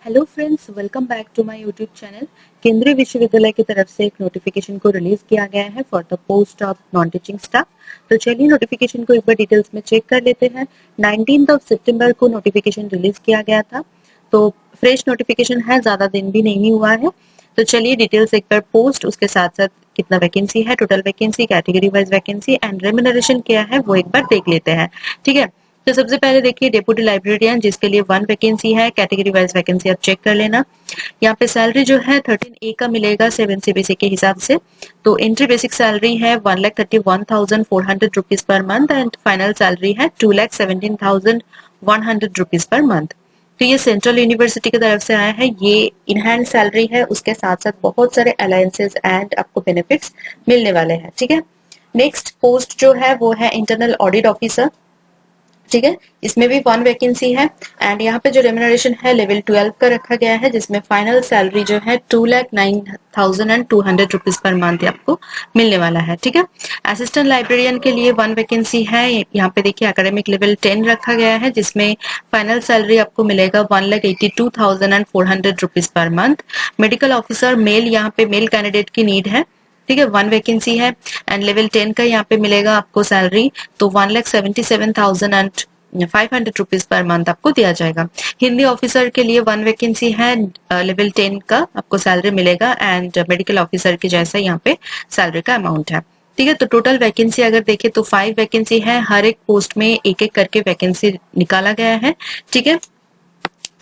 Hello friends, welcome back to my YouTube channel. केंद्रीय विश्वविद्यालय की तरफ से एक नोटिफिकेशन को रिलीज किया गया है for the post of non teaching staff. तो चलिए नोटिफिकेशन को एक बार डिटेल्स में चेक कर लेते हैं। 19 सितंबर को नोटिफिकेशन रिलीज किया गया था, तो फ्रेश नोटिफिकेशन है, ज्यादा दिन भी नहीं हुआ है। तो चलिए डिटेल्स एक बार पोस्ट, उसके साथ साथ कितना वैकेंसी है, total vacancy, category wise vacancy and remuneration क्या है वो एक बार देख लेते हैं। ठीक है, तो सबसे पहले देखिए डेप्यूटी लाइब्रेरियन, जिसके लिए 1 वैकेंसी है। कैटेगरी वाइज वैकेंसी आप चेक कर लेना। यहाँ पे सैलरी जो है 13A का मिलेगा 7 CBSE के हिसाब से। तो एंट्री बेसिक सैलरी है 1,31,400 rupees per month and final salary है 2,17,100 रुपीज पर मंथ। तो ये सेंट्रल यूनिवर्सिटी की तरफ से आया है। ये इन हैंड सैलरी है, उसके साथ साथ बहुत सारे अलायंसेस एंड आपको बेनिफिट्स मिलने वाले हैं। ठीक है, नेक्स्ट पोस्ट जो है वो है इंटरनल ऑडिट ऑफिसर। ठीक है, इसमें भी 1 वैकेंसी है एंड यहाँ पे जो रेम्यूनरेशन है लेवल 12 का रखा गया है, जिसमें फाइनल सैलरी जो है 2,09,200 रुपीज पर मंथ आपको मिलने वाला है। ठीक है, असिस्टेंट लाइब्रेरियन के लिए 1 वैकेंसी है। यहाँ पे देखिए एकेडमिक लेवल 10 रखा गया है, जिसमें फाइनल सैलरी आपको मिलेगा 1,82,400 rupees per month. Medical officer mail, यहाँ पे मेल कैंडिडेट की नीड है। ठीक है, 1 वैकेंसी है एंड लेवल 10 का यहाँ पे मिलेगा आपको सैलरी, तो 1,77,500 रुपीज पर मंथ आपको दिया जाएगा। हिंदी ऑफिसर के लिए 1 वैकेंसी है, लेवल 10 का आपको सैलरी मिलेगा एंड मेडिकल ऑफिसर के जैसा यहाँ पे सैलरी का अमाउंट है। ठीक है, तो टोटल वैकेंसी अगर देखें तो 5 वैकेंसी है, हर एक पोस्ट में एक एक करके वैकेंसी निकाला गया है। ठीक है,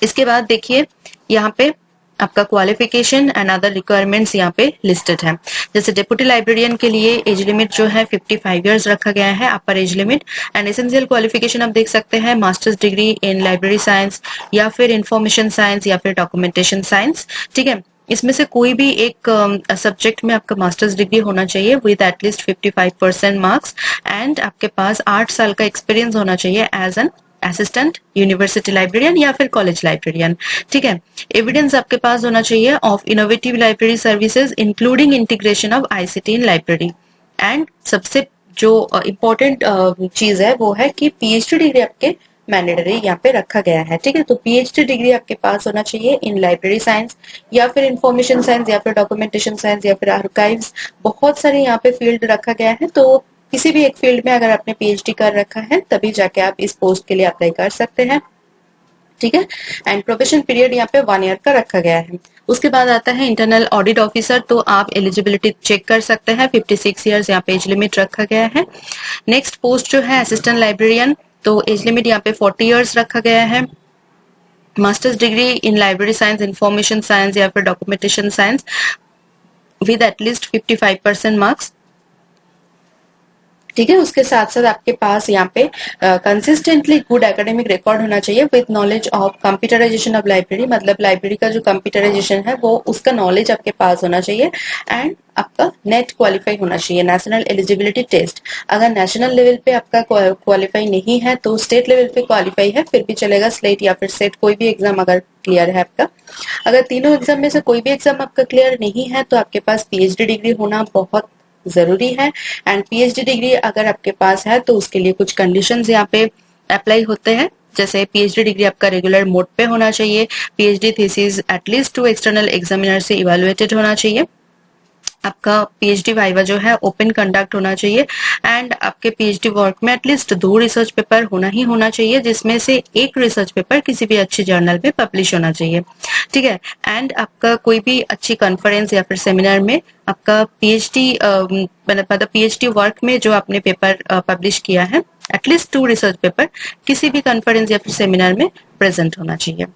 इसके बाद देखिए यहाँ पे आपका क्वालिफिकेशन एंड अदर रिक्वायरमेंट्स यहाँ पे लिस्टेड है। जैसे डेप्यूटी लाइब्रेरियन के लिए एज लिमिट जो है 55 इयर्स रखा गया है, अपर age limit and essential qualification आप देख सकते हैं masters degree in library science या फिर इंफॉर्मेशन साइंस या फिर डॉक्यूमेंटेशन साइंस। ठीक है, इसमें से कोई भी एक सब्जेक्ट में आपका मास्टर्स डिग्री होना चाहिए विद एटलीस्ट 55% मार्क्स एंड आपके पास 8 साल का एक्सपीरियंस होना चाहिए as an assistant university librarian या फिर कॉलेज लाइब्रेरियन। ठीक है, एविडेंस आपके पास होना चाहिए of innovative library services including integration of ICT in library and सबसे जो इम्पोर्टेंट चीज है वो है कि पीएचडी डिग्री आपके मैंडेटरी यहाँ पे रखा गया है। ठीक है, तो पीएचडी डिग्री आपके पास होना चाहिए इन लाइब्रेरी साइंस या फिर इंफॉर्मेशन साइंस या फिर डॉक्यूमेंटेशन साइंस या फिर आर्काइव्स, बहुत सारे यहाँ पे फील्ड रखा गया है। तो किसी भी एक फील्ड में अगर आपने पीएचडी कर रखा है तभी जाके आप इस पोस्ट के लिए अप्लाई कर सकते हैं। ठीक है, एंड प्रोबेशन पीरियड यहाँ पे 1 ईयर का रखा गया है। उसके बाद आता है इंटरनल ऑडिट ऑफिसर, तो आप एलिजिबिलिटी चेक कर सकते हैं, 56 इयर्स यहाँ पे एज लिमिट रखा गया है। नेक्स्ट पोस्ट जो है असिस्टेंट लाइब्रेरियन, तो एज लिमिट यहाँ पे 40 इयर्स रखा गया है। Masters degree in library science, information science या फिर documentation science with at least 55% marks. ठीक है, उसके साथ साथ आपके पास यहाँ पे कंसिस्टेंटली गुड एकेडमिक रिकॉर्ड होना चाहिए with knowledge of computerization of library, मतलब लाइब्रेरी का जो कंप्यूटराइजेशन है वो उसका नॉलेज आपके पास होना चाहिए एंड आपका नेट क्वालिफाई होना चाहिए, नेशनल एलिजिबिलिटी टेस्ट। अगर नेशनल लेवल पे आपका क्वालिफाई नहीं है तो स्टेट लेवल पे क्वालिफाई है फिर भी चलेगा, स्लेट या फिर सेट, कोई भी एग्जाम अगर क्लियर है आपका। अगर तीनों एग्जाम में से कोई भी एग्जाम आपका क्लियर नहीं है तो आपके पास पीएचडी डिग्री होना बहुत जरूरी है एंड पीएचडी डिग्री अगर आपके पास है तो उसके लिए कुछ कंडीशंस यहाँ पे अप्लाई होते हैं। जैसे पीएचडी डिग्री आपका रेगुलर मोड पे होना चाहिए, PhD thesis at least 2 external examiner से इवेलुएटेड होना चाहिए, आपका पीएचडी वाइवा जो है ओपन कंडक्ट होना चाहिए एंड आपके पीएचडी वर्क में एटलीस्ट 2 रिसर्च पेपर होना ही होना चाहिए, जिसमें से एक रिसर्च पेपर किसी भी अच्छी जर्नल में पब्लिश होना चाहिए। ठीक है, एंड आपका कोई भी अच्छी कॉन्फ्रेंस या फिर सेमिनार में आपका पीएचडी मतलब पीएचडी वर्क में जो आपने पेपर पब्लिश किया है एटलीस्ट 2 रिसर्च पेपर किसी भी कॉन्फ्रेंस या फिर सेमिनार में प्रेजेंट होना चाहिए।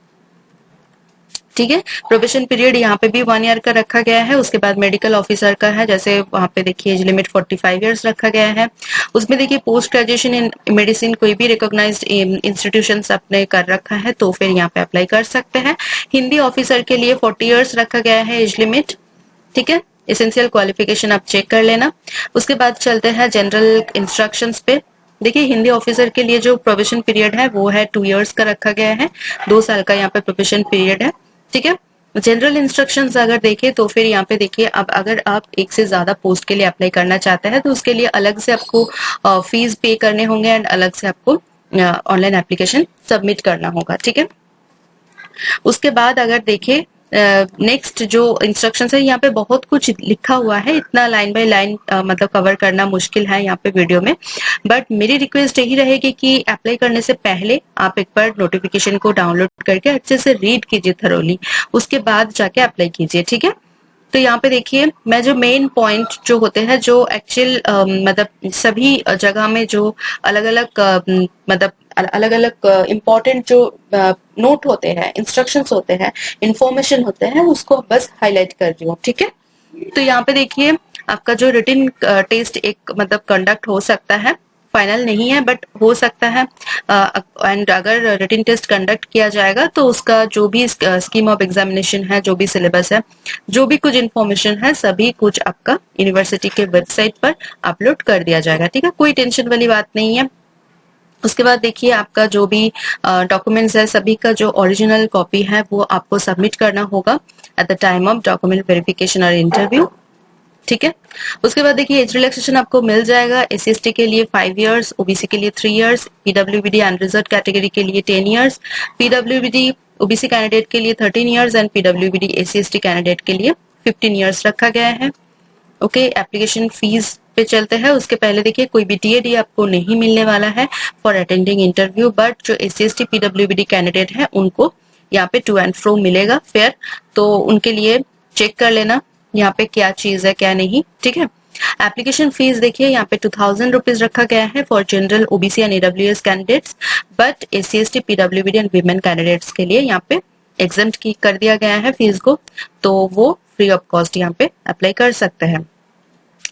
ठीक है, प्रोबेशन पीरियड यहाँ पे भी 1 ईयर का रखा गया है। उसके बाद मेडिकल ऑफिसर का है, जैसे वहां पे देखिए एज लिमिट 45 इयर्स रखा गया है। उसमें देखिए पोस्ट ग्रेजुएशन इन मेडिसिन कोई भी रिकॉग्नाइज्ड इंस्टीट्यूशंस आपने कर रखा है तो फिर यहाँ पे अप्लाई कर सकते हैं। हिंदी ऑफिसर के लिए 40 इयर्स रखा गया है एज लिमिट। ठीक है, एसेंशियल क्वालिफिकेशन आप चेक कर लेना। उसके बाद चलते हैं जनरल इंस्ट्रक्शंस पे। देखिए हिंदी ऑफिसर के लिए जो प्रोबेशन पीरियड है वो है 2 इयर्स का रखा गया है, 2 साल का यहाँ पे प्रोबेशन पीरियड है। ठीक है, जनरल इंस्ट्रक्शंस अगर देखें तो फिर यहाँ पे देखिए अब अगर आप एक से ज्यादा पोस्ट के लिए अप्लाई करना चाहते हैं तो उसके लिए अलग से आपको फीस पे करने होंगे एंड अलग से आपको ऑनलाइन एप्लीकेशन सबमिट करना होगा। ठीक है, उसके बाद अगर देखें नेक्स्ट जो इंस्ट्रक्शंस है, यहाँ पे बहुत कुछ लिखा हुआ है, इतना लाइन बाय लाइन मतलब कवर करना मुश्किल है यहाँ पे वीडियो में, बट मेरी रिक्वेस्ट यही रहेगी कि अप्लाई करने से पहले आप एक बार नोटिफिकेशन को डाउनलोड करके अच्छे से रीड कीजिए थरोली, उसके बाद जाके अप्लाई कीजिए, ठीक है। तो यहाँ पे देखिए मैं जो मेन पॉइंट जो होते हैं, जो एक्चुअल मतलब सभी जगह में जो अलग अलग मतलब अलग अलग इम्पोर्टेंट जो नोट होते हैं, इंस्ट्रक्शंस होते हैं, इंफॉर्मेशन होते हैं, उसको बस हाईलाइट कर रही हूँ, ठीक है। तो यहाँ पे देखिए आपका जो रिटन टेस्ट एक मतलब कंडक्ट हो सकता है, फाइनल नहीं है बट हो सकता है, एंड अगर रिटन टेस्ट कंडक्ट किया जाएगा तो उसका जो भी स्कीम ऑफ एग्जामिनेशन है, जो भी सिलेबस है, जो भी कुछ इन्फॉर्मेशन है, सभी कुछ आपका यूनिवर्सिटी के वेबसाइट पर अपलोड कर दिया जाएगा, ठीक है, कोई टेंशन वाली बात नहीं है। उसके बाद देखिए आपका जो भी डॉक्यूमेंट्स है, सभी का जो ओरिजिनल कॉपी है वो आपको सबमिट करना होगा at the time of document verification और इंटरव्यू, ठीक है। उसके बाद देखिए एज रिलैक्सेशन आपको मिल जाएगा, SC/ST के लिए 5 इयर्स, OBC के लिए 3 इयर्स, PWBD अनरिजर्व्ड कैटेगरी के लिए 10 इयर्स, PWBD OBC कैंडिडेट के लिए 13 years and PWBD SC/ST candidate के लिए 15 इयर्स रखा गया है। ओके, एप्लीकेशन फीस पे चलते हैं। उसके पहले देखिए कोई भी TAD आपको नहीं मिलने वाला है फॉर अटेंडिंग इंटरव्यू, बट जो SC/ST PWBD कैंडिडेट है उनको यहाँ पे टू एंड फ्रो मिलेगा फेयर, तो उनके लिए चेक कर लेना यहाँ पे क्या चीज है क्या नहीं, ठीक है। एप्लीकेशन फीस देखिए यहाँ पे 2000 रुपीज रखा गया है for general OBC and AWS candidates, but SC/ST PWBD and women candidates के लिए यहाँ पे एग्जम्प्ट की कर दिया गया है फीस को, तो वो फ्री ऑफ कॉस्ट यहाँ पे अप्लाई कर सकते हैं।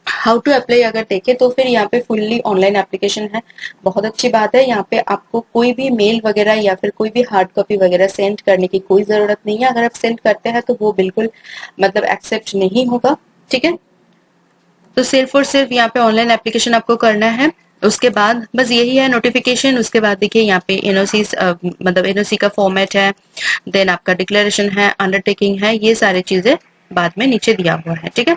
हाउ टू अप्लाई अगर देखें तो फिर यहाँ पे फुल्ली ऑनलाइन एप्लीकेशन है, बहुत अच्छी बात है। यहाँ पे आपको कोई भी मेल वगैरह या फिर कोई भी हार्ड कॉपी वगैरह सेंड करने की कोई जरूरत नहीं है, अगर आप सेंड करते हैं तो वो बिल्कुल मतलब एक्सेप्ट नहीं होगा, ठीक है। तो सिर्फ और सिर्फ यहाँ पे ऑनलाइन एप्लीकेशन आपको करना है, उसके बाद बस यही है नोटिफिकेशन। उसके बाद देखिए यहाँ पे NOC मतलब NOC का फॉर्मेट है, देन आपका डिक्लेरेशन है, अंडरटेकिंग है, ये सारी चीजें बाद में नीचे दिया हुआ है, ठीक है।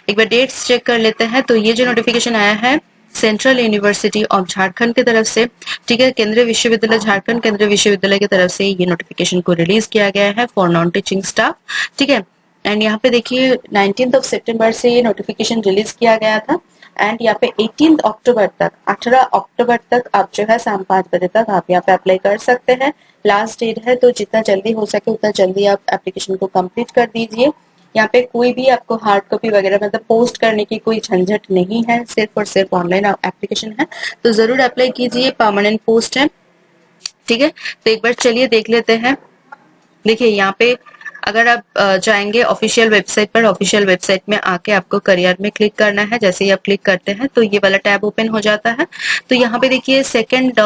एक बार डेट्स चेक कर लेते हैं। तो ये जो नोटिफिकेशन आया है सेंट्रल यूनिवर्सिटी ऑफ झारखंड की तरफ से, ठीक है, केंद्रीय विश्वविद्यालय झारखंड केंद्रीय विश्वविद्यालय की तरफ से ये नोटिफिकेशन को रिलीज किया गया है फॉर नॉन टीचिंग स्टाफ, ठीक है। एंड यहाँ पे देखिए 19 सितंबर से ये नोटिफिकेशन रिलीज किया गया था, एंड यहाँ पे 18 अक्टूबर तक 18 अक्टूबर तक आप जो है शाम 5 बजे तक आप यहाँ पे अप्लाई कर सकते हैं। लास्ट डेट है, तो जितना जल्दी हो सके उतना जल्दी आप एप्लीकेशन को कंप्लीट कर दीजिए। यहाँ पे कोई भी आपको हार्ड कॉपी वगैरह मतलब पोस्ट करने की कोई झंझट नहीं है, सिर्फ और सिर्फ ऑनलाइन एप्लीकेशन है, तो जरूर अप्लाई कीजिए, परमानेंट पोस्ट है, ठीक है। तो एक बार चलिए देख लेते हैं। देखिए यहाँ पे अगर आप जाएंगे ऑफिशियल वेबसाइट पर, ऑफिशियल वेबसाइट में आके आपको करियर में क्लिक करना है। जैसे ही आप क्लिक करते हैं तो ये वाला टैब ओपन हो जाता है। तो यहाँ पे देखिए सेकंड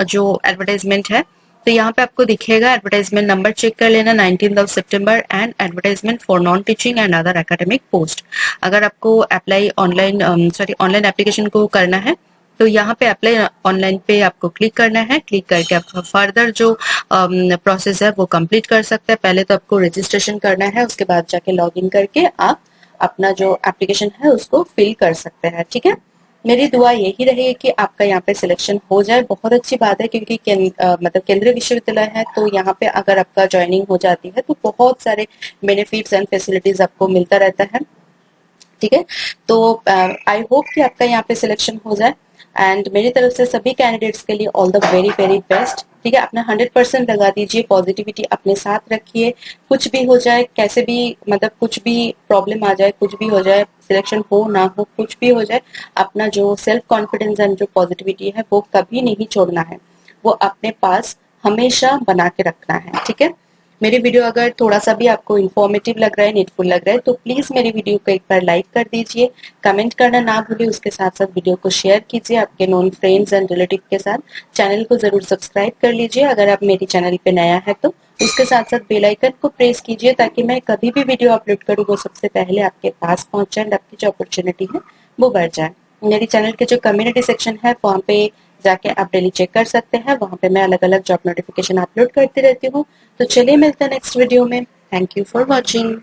जो एडवर्टाइजमेंट है, तो यहाँ पे आपको दिखेगा एडवर्टाइजमेंट नंबर, चेक कर लेना, 19 सितंबर, and advertisement for non teaching and other academic post. अगर आपको अप्लाई ऑनलाइन ऑनलाइन एप्लीकेशन को करना है तो यहाँ पे अप्लाई ऑनलाइन पे आपको क्लिक करना है। क्लिक करके आपका फर्दर जो प्रोसेस है वो कंप्लीट कर सकते हैं। पहले तो आपको रजिस्ट्रेशन करना है, उसके बाद जाके लॉग इन करके आप अपना जो एप्लीकेशन है उसको फिल कर सकते हैं, ठीक है। मेरी दुआ यही रहेगी कि आपका यहाँ पे सिलेक्शन हो जाए। बहुत अच्छी बात है क्योंकि मतलब केंद्रीय विश्वविद्यालय है, तो यहाँ पे अगर आपका ज्वाइनिंग हो जाती है तो बहुत सारे बेनिफिट्स एंड फैसिलिटीज आपको मिलता रहता है, ठीक है। तो आई होप कि आपका यहाँ पे सिलेक्शन हो जाए, एंड मेरी तरफ से सभी कैंडिडेट्स के लिए all the very very best, ठीक है। अपना 100% लगा दीजिए, पॉजिटिविटी अपने साथ रखिए। कुछ भी हो जाए, कैसे भी मतलब कुछ भी प्रॉब्लम आ जाए, कुछ भी हो जाए, सिलेक्शन हो ना हो, कुछ भी हो जाए, अपना जो सेल्फ कॉन्फिडेंस एंड जो पॉजिटिविटी है वो कभी नहीं छोड़ना है, वो अपने पास हमेशा बना के रखना है, ठीक है। मेरी वीडियो अगर थोड़ा सा भी आपको इन्फॉर्मेटिव लग रहा है, नीडफुल लग रहा है, तो प्लीज मेरी वीडियो को एक बार लाइक कर दीजिए, कमेंट करना ना भूलिए, उसके साथ साथ वीडियो को शेयर कीजिए आपके नॉन फ्रेंड्स एंड रिलेटिव के साथ। चैनल को जरूर सब्सक्राइब कर लीजिए अगर आप मेरी चैनल पे नया है तो। उसके साथ साथ बेल आइकन को प्रेस कीजिए ताकि मैं कभी भी वीडियो अपलोड करूँ वो सबसे पहले आपके पास पहुंच जाए, आपकी जो अपॉर्चुनिटी है वो बढ़ जाए। मेरी चैनल के जो कम्युनिटी सेक्शन है वहाँ पे जाके आप डेली चेक कर सकते हैं, वहाँ पे मैं अलग अलग जॉब नोटिफिकेशन अपलोड करती रहती हूँ। तो चलिए मिलते हैं नेक्स्ट वीडियो में। Thank you for watching.